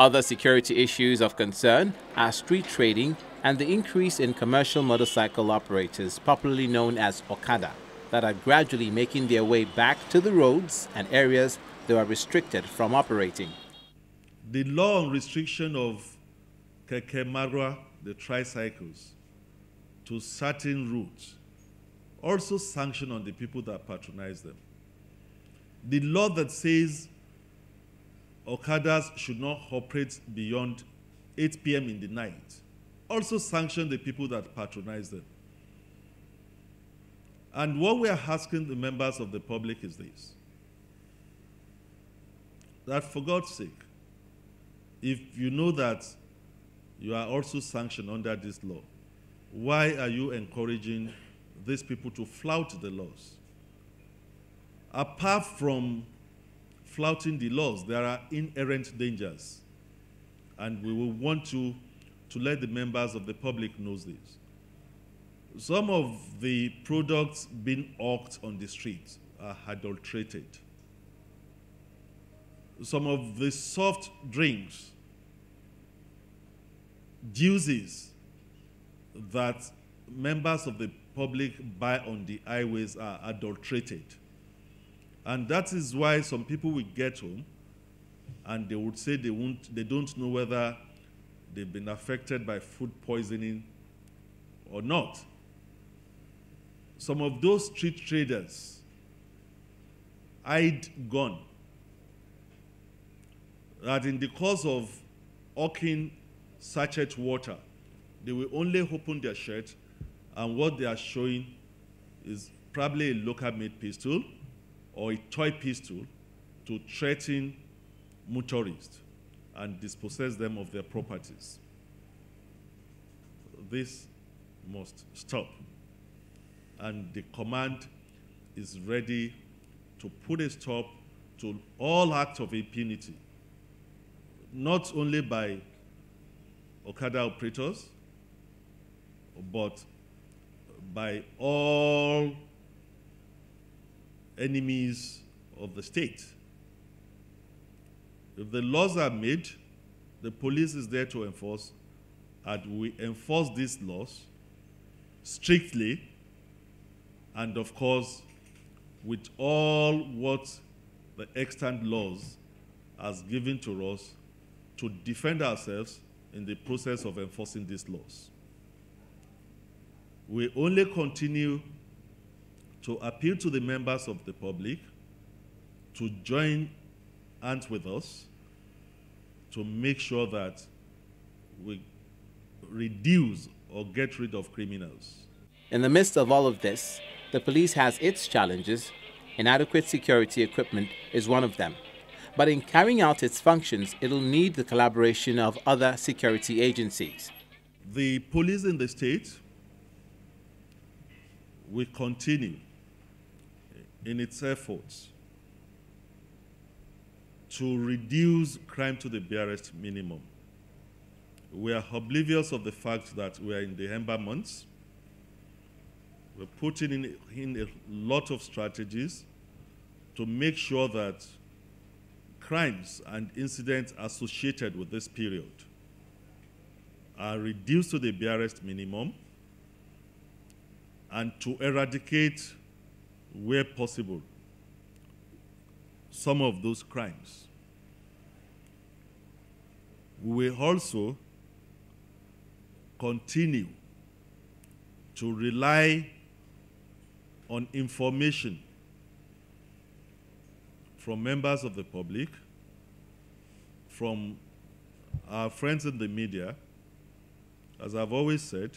Other security issues of concern are street trading and the increase in commercial motorcycle operators, popularly known as Okada, that are gradually making their way back to the roads and areas they were restricted from operating. The law on restriction of keke marwa, the tricycles, to certain routes also sanction on the people that patronize them. The law that says Okadas should not operate beyond 8 p.m. in the night also sanction the people that patronize them. And what we are asking the members of the public is this, that for God's sake, if you know that you are also sanctioned under this law, why are you encouraging these people to flout the laws? Apart from flouting the laws, there are inherent dangers. And we will want to let the members of the public know this. Some of the products being hawked on the street are adulterated. Some of the soft drinks, juices that members of the public buy on the highways are adulterated. And that is why some people will get home and they would say they don't know whether they've been affected by food poisoning or not. Some of those street traders hide gun that in the course of hawking sachet water, they will only open their shirt and what they are showing is probably a local-made pistol or a toy pistol to threaten motorists and dispossess them of their properties. This must stop. And the command is ready to put a stop to all acts of impunity, not only by Okada operators, but by all enemies of the state. If the laws are made, the police is there to enforce, and we enforce these laws strictly, and of course, with all what the extant laws has given to us to defend ourselves in the process of enforcing these laws. We only continue to appeal to the members of the public to join hands with us to make sure that we reduce or get rid of criminals. In the midst of all of this, the police has its challenges. Inadequate security equipment is one of them. But in carrying out its functions, it'll need the collaboration of other security agencies. The police in the state will continue in its efforts to reduce crime to the barest minimum. We are oblivious of the fact that we are in the Ember months. We're putting in a lot of strategies to make sure that crimes and incidents associated with this period are reduced to the barest minimum and to eradicate, where possible, some of those crimes. We will also continue to rely on information from members of the public, from our friends in the media. As I've always said,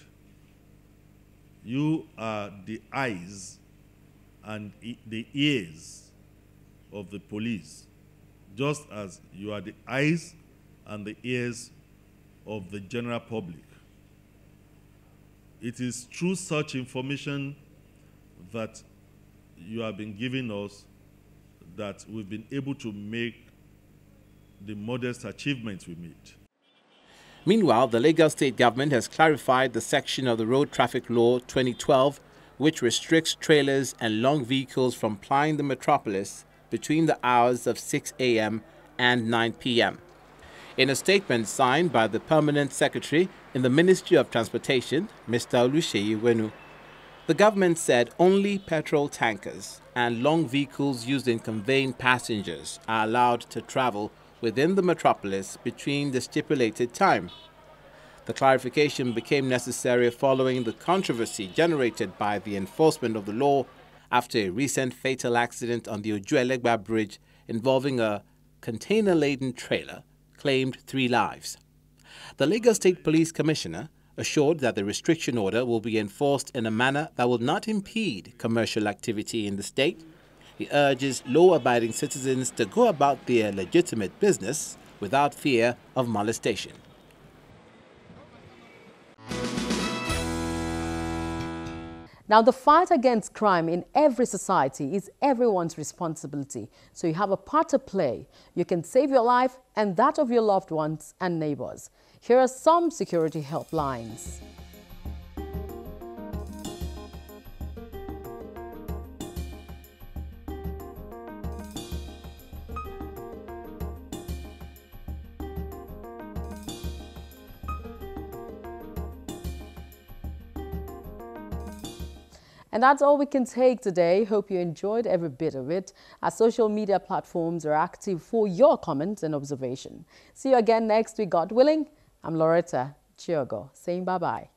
you are the eyes and the ears of the police, just as you are the eyes and the ears of the general public. It is through such information that you have been giving us that we've been able to make the modest achievements we made. Meanwhile, the Lagos State government has clarified the section of the Road Traffic Law 2012 which restricts trailers and long vehicles from plying the metropolis between the hours of 6 a.m. and 9 p.m. In a statement signed by the Permanent Secretary in the Ministry of Transportation, Mr. Oluseyi Wenu, the government said only petrol tankers and long vehicles used in conveying passengers are allowed to travel within the metropolis between the stipulated time. The clarification became necessary following the controversy generated by the enforcement of the law after a recent fatal accident on the Ojuelegba Bridge involving a container-laden trailer claimed 3 lives. The Lagos State Police Commissioner assured that the restriction order will be enforced in a manner that will not impede commercial activity in the state. He urges law-abiding citizens to go about their legitimate business without fear of molestation. Now, the fight against crime in every society is everyone's responsibility. So you have a part to play. You can save your life and that of your loved ones and neighbors. Here are some security helplines. And that's all we can take today. Hope you enjoyed every bit of it. Our social media platforms are active for your comments and observation. See you again next week, God willing. I'm Loretta Chiogo saying bye-bye.